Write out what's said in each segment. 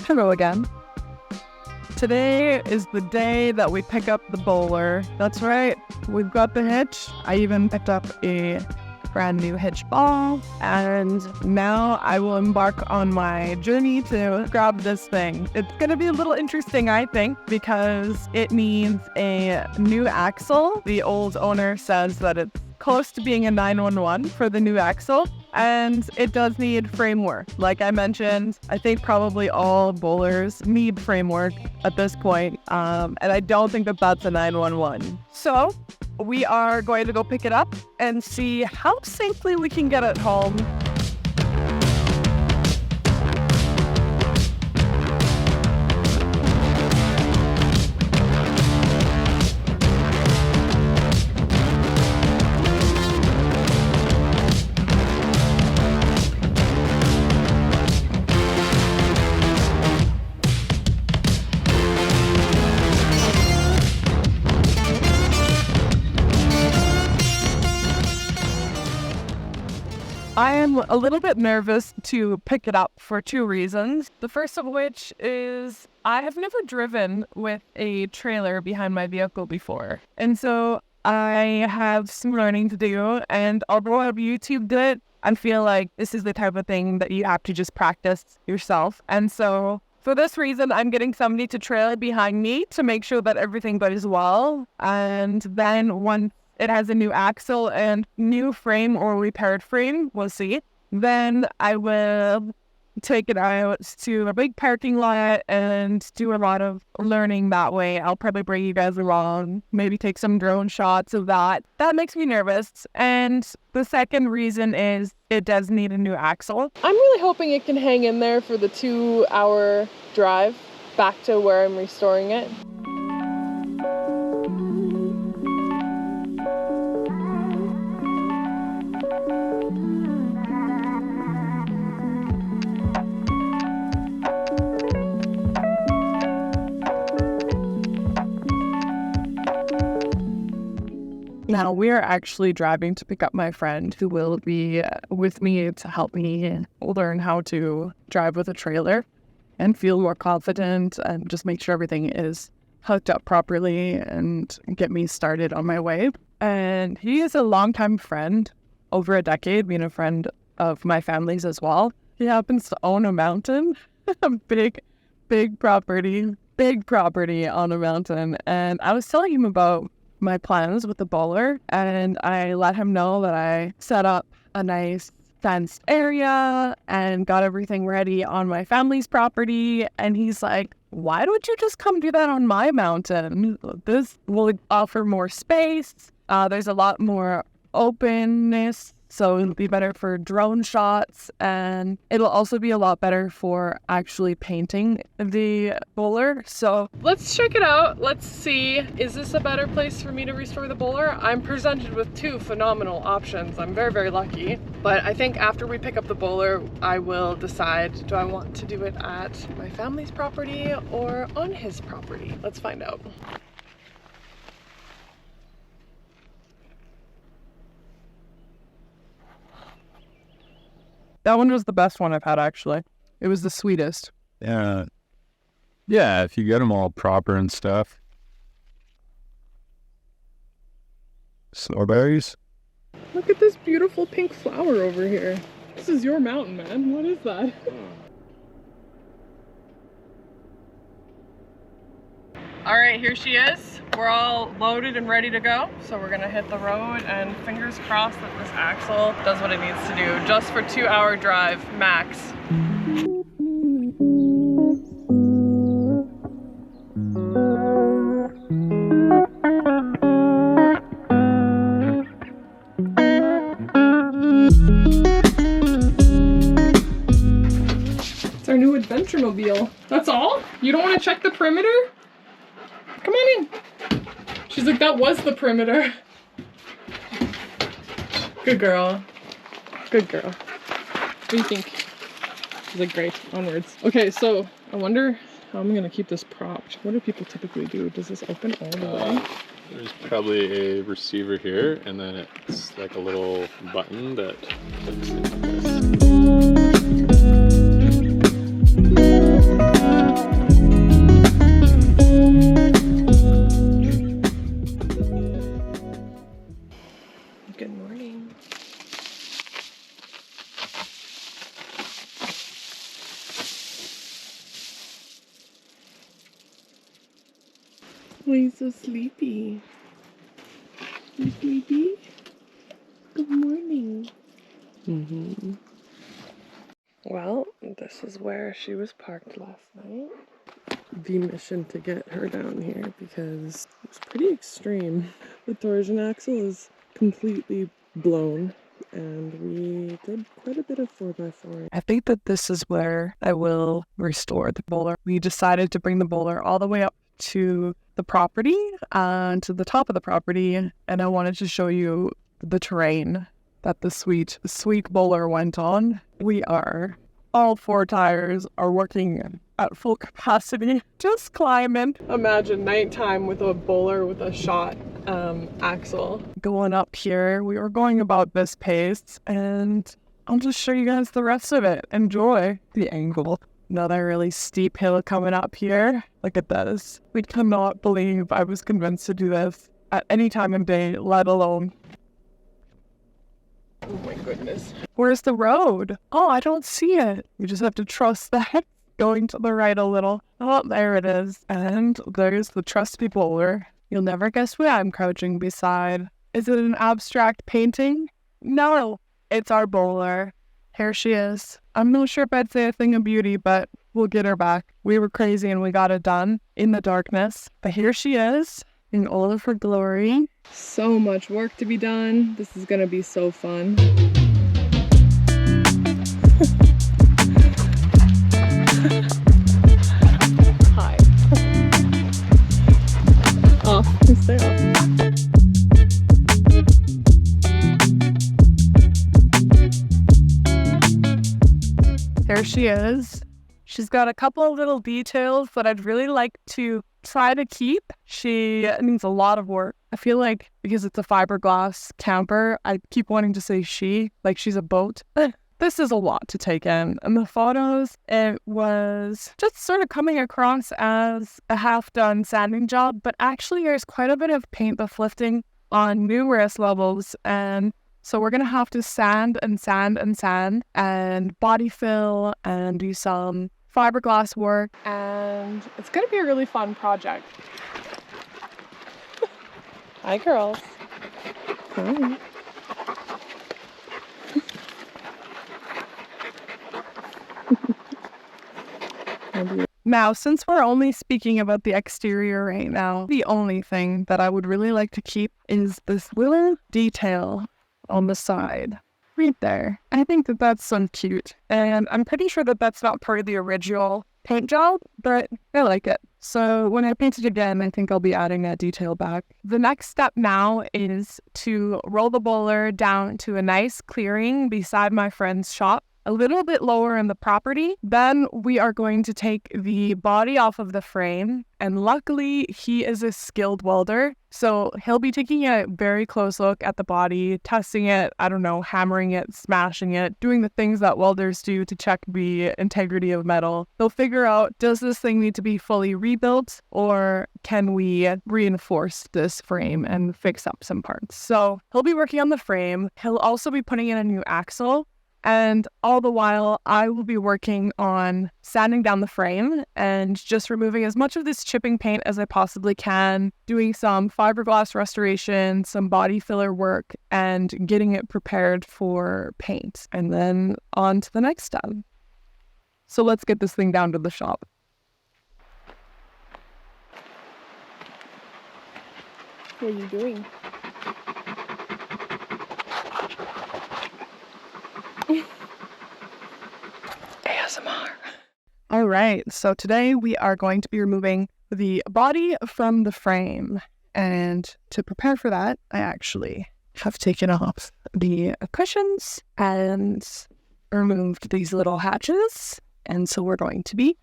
Hello again. Today is the day that we pick up the Boler. That's right, we've got the hitch. I even picked up a brand new hitch ball, and now I will embark on my journey to grab this thing. It's gonna be a little interesting, I think, because it needs a new axle. The old owner says that it's close to being a 911 for the new axle, and it does need framework. Like I mentioned, I think probably all bowlers need framework at this point, and I don't think that that's a 911. So we are going to go pick it up and see how safely we can get it home. I am a little bit nervous to pick it up for two reasons. The first of which is I have never driven with a trailer behind my vehicle before. And so I have some learning to do. And although I've YouTubed it, I feel like this is the type of thing that you have to just practice yourself. And so for this reason, I'm getting somebody to trail it behind me to make sure that everything goes well. And then once it has a new axle and new frame or repaired frame, we'll see. Then I will take it out to a big parking lot and do a lot of learning that way. I'll probably bring you guys along, maybe take some drone shots of that. That makes me nervous. And the second reason is it does need a new axle. I'm really hoping it can hang in there for the 2-hour drive back to where I'm restoring it. Now we're actually driving to pick up my friend who will be with me to help me learn how to drive with a trailer and feel more confident and just make sure everything is hooked up properly and get me started on my way. And he is a longtime friend, over a decade, being a friend of my family's as well. He happens to own a mountain, a big property on a mountain. And I was telling him about my plans with the Boler, and I let him know that I set up a nice fenced area and got everything ready on my family's property. And he's like, why don't you just come do that on my mountain? This will offer more space. There's a lot more openness, so it'll be better for drone shots, and it'll also be a lot better for actually painting the Boler. So let's check it out. Let's see, is this a better place for me to restore the Boler? I'm presented with two phenomenal options. I'm very, very lucky. But I think after we pick up the Boler, I will decide, do I want to do it at my family's property or on his property? Let's find out. That one was the best one I've had, actually. It was the sweetest. Yeah, if you get them all proper and stuff. Strawberries? Look at this beautiful pink flower over here. This is your mountain, man. What is that? All right, here she is. We're all loaded and ready to go. So we're gonna hit the road, and fingers crossed that this axle does what it needs to do, just for 2-hour drive max. It's our new adventure-mobile. That's all? You don't want to check the perimeter? Come on in. She's like, that was the perimeter. Good girl. Good girl. What do you think? She's like, great, onwards. Okay, so I wonder how I'm gonna keep this propped. What do people typically do? Does this open all the way? There's probably a receiver here, and then it's like a little button that clicks into this. Oh, he's so sleepy. You sleepy? Good morning. Well, this is where she was parked last night. The mission to get her down here because it was pretty extreme. The torsion axle is completely blown and we did quite a bit of 4x4. I think that this is where I will restore the Boler. We decided to bring the Boler all the way up to the property, to the top of the property, and I wanted to show you the terrain that the sweet Boler went on. All 4 tires are working at full capacity, just climbing. Imagine nighttime with a Boler with a shot axle. Going up here, we were going about this pace, and I'll just show you guys the rest of it. Enjoy the angle. Another really steep hill coming up here. Look at this. We cannot believe I was convinced to do this at any time of day, let alone. Oh my goodness. Where's the road? Oh, I don't see it. You just have to trust that. Going to the right a little. Oh, there it is. And there's the trusty Boler. You'll never guess what I'm crouching beside. Is it an abstract painting? No, it's our Boler. Here she is. I'm not sure if I'd say a thing of beauty, but we'll get her back. We were crazy and we got it done in the darkness. But here she is in all of her glory. So much work to be done. This is gonna be so fun. Hi. Off. Stay off. There she is. She's got a couple of little details that I'd really like to try to keep. She needs a lot of work. I feel like because it's a fiberglass camper, I keep wanting to say she, like she's a boat. This is a lot to take in. And the photos, it was just sort of coming across as a half-done sanding job, but actually there's quite a bit of paint that's lifting on numerous levels, and so we're going to have to sand and body fill and do some fiberglass work, and it's going to be a really fun project. Hi, girls. Hi. Now, since we're only speaking about the exterior right now, the only thing that I would really like to keep is this little detail on the side right there. I think that that's so cute, and I'm pretty sure that that's not part of the original paint job, but I like it. So when I paint it again, I think I'll be adding that detail back. The next step now is to roll the Boler down to a nice clearing beside my friend's shop, a little bit lower in the property. Then we are going to take the body off of the frame, and luckily he is a skilled welder, so he'll be taking a very close look at the body, testing it, hammering it, smashing it, doing the things that welders do to check the integrity of metal. They'll figure out, does this thing need to be fully rebuilt, or can we reinforce this frame and fix up some parts? So he'll be working on the frame. He'll also be putting in a new axle. And all the while, I will be working on sanding down the frame and just removing as much of this chipping paint as I possibly can, doing some fiberglass restoration, some body filler work, and getting it prepared for paint. And then on to the next step. So let's get this thing down to the shop. What are you doing? ASMR. All right, so today we are going to be removing the body from the frame. And to prepare for that, I actually have taken off the cushions and removed these little hatches. And so we're going to be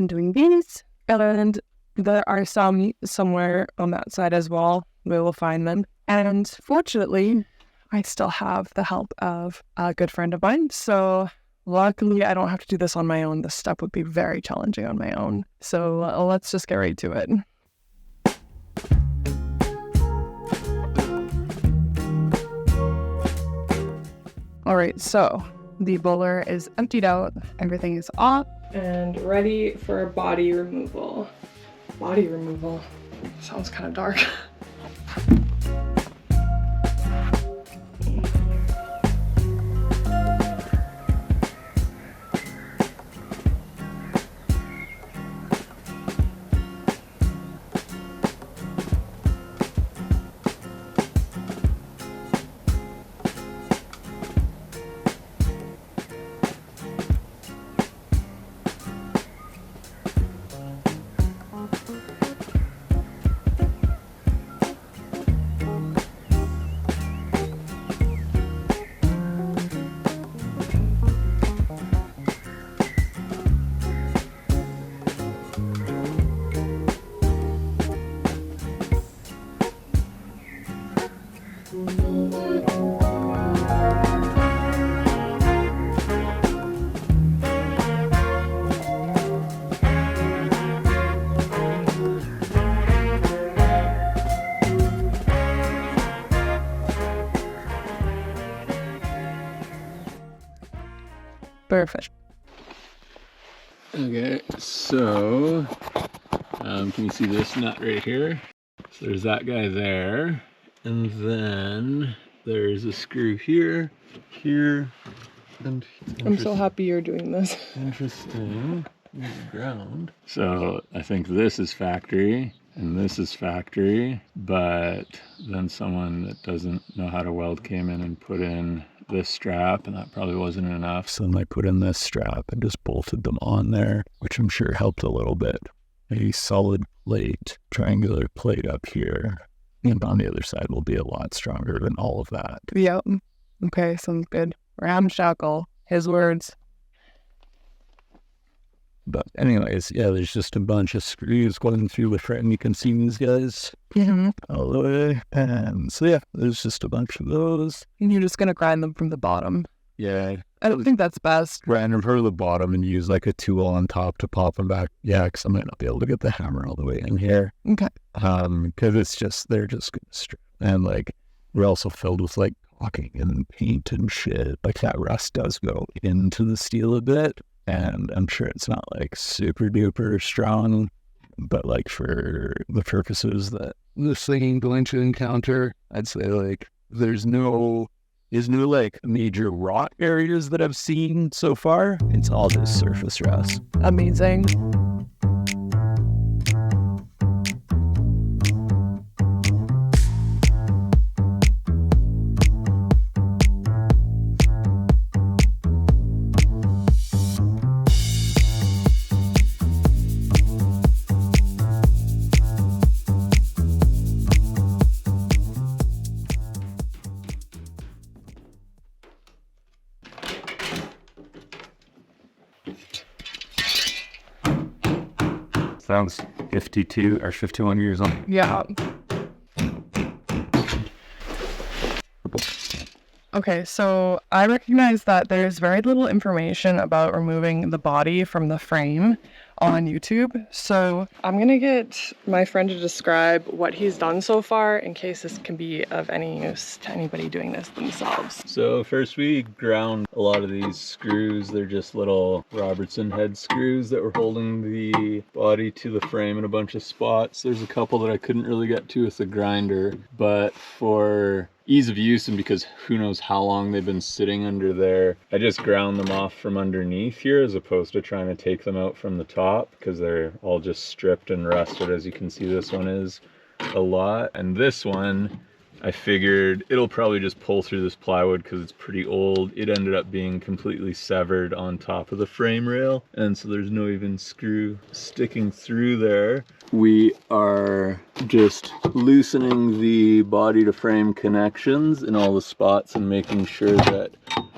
doing these. And there are some somewhere on that side as well. We will find them. And fortunately, I still have the help of a good friend of mine. So luckily, I don't have to do this on my own. This step would be very challenging on my own. So let's just get right to it. All right, so the Boler is emptied out. Everything is off and ready for body removal. Body removal. Sounds kind of dark. Perfect. Okay, so can you see this nut right here? So there's that guy there, and then there's a screw here, here, and I'm so happy you're doing this. interesting. Here's the ground. So I think this is factory and this is factory, but then someone that doesn't know how to weld came in and put in this strap, and that probably wasn't enough. So then I put in this strap and just bolted them on there, which I'm sure helped a little bit. A solid plate, triangular plate up here, and on the other side will be a lot stronger than all of that. Yep. Okay, sounds good. Ramshackle. His words. But anyways, yeah, there's just a bunch of screws going through the frame. You can see these guys all the way. And so yeah, there's just a bunch of those. And you're just going to grind them from the bottom. Yeah. I don't think that's best. Grind them from the bottom and use like a tool on top to pop them back. Yeah, because I might not be able to get the hammer all the way in here. Okay. Because it's just, they're just going to strip. And like, we're also filled with like caulking and paint and shit. Like that rust does go into the steel a bit. And I'm sure it's not like super duper strong, but like for the purposes that this thing is going to encounter, I'd say like there's no like major rot areas that I've seen so far. It's all just surface rust. Amazing. Sounds 52 or 51 years old. Yeah. Okay, so I recognize that there's very little information about removing the body from the frame on YouTube. So I'm gonna get my friend to describe what he's done so far in case this can be of any use to anybody doing this themselves. So first we ground a lot of these screws. They're just little Robertson head screws that were holding the body to the frame in a bunch of spots. There's a couple that I couldn't really get to with the grinder, but for ease of use and because who knows how long they've been sitting under there, I just ground them off from underneath here as opposed to trying to take them out from the top because they're all just stripped and rusted. As you can see, this one is a lot, and this one I figured it'll probably just pull through this plywood because it's pretty old. It ended up being completely severed on top of the frame rail, and so there's no even screw sticking through there. We are just loosening the body to frame connections in all the spots and making sure that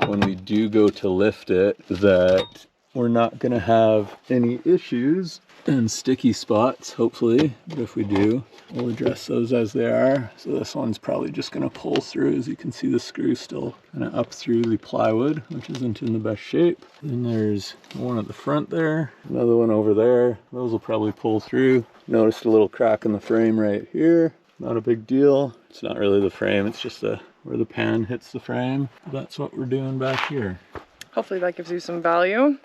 when we do go to lift it, that we're not going to have any issues and sticky spots, hopefully. But if we do, we'll address those as they are. So this one's probably just going to pull through. As you can see, the screw still kind of up through the plywood, which isn't in the best shape. Then there's one at the front there, another one over there. Those will probably pull through. Noticed a little crack in the frame right here. Not a big deal. It's not really the frame, it's just where the pan hits the frame. That's what we're doing back here. Hopefully that gives you some value.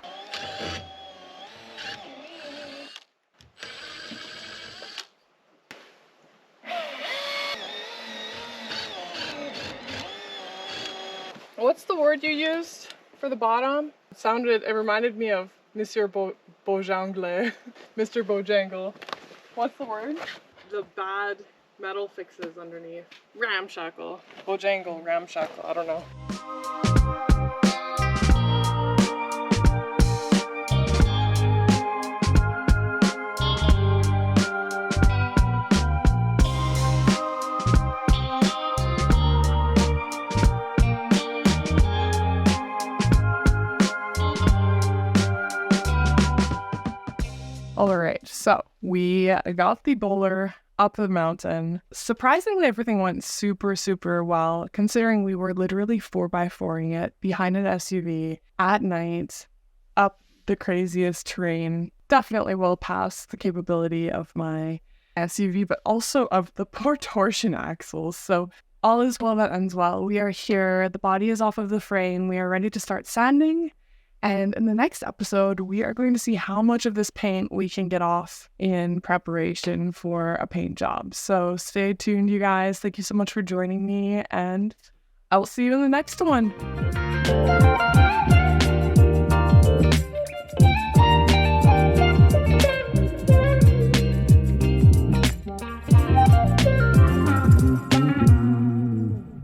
What's the word you used for the bottom? It reminded me of Monsieur Bojangle. Mr. Bojangle. What's the word? The bad metal fixes underneath. Ramshackle. Bojangle, ramshackle, I don't know. All right, so we got the Boler up the mountain. Surprisingly, everything went super, super well, considering we were literally 4x4ing it behind an SUV at night up the craziest terrain. Definitely well past the capability of my SUV, but also of the poor torsion axles. So all is well that ends well. We are here. The body is off of the frame. We are ready to start sanding. And in the next episode, we are going to see how much of this paint we can get off in preparation for a paint job. So stay tuned, you guys. Thank you so much for joining me, and I will see you in the next one.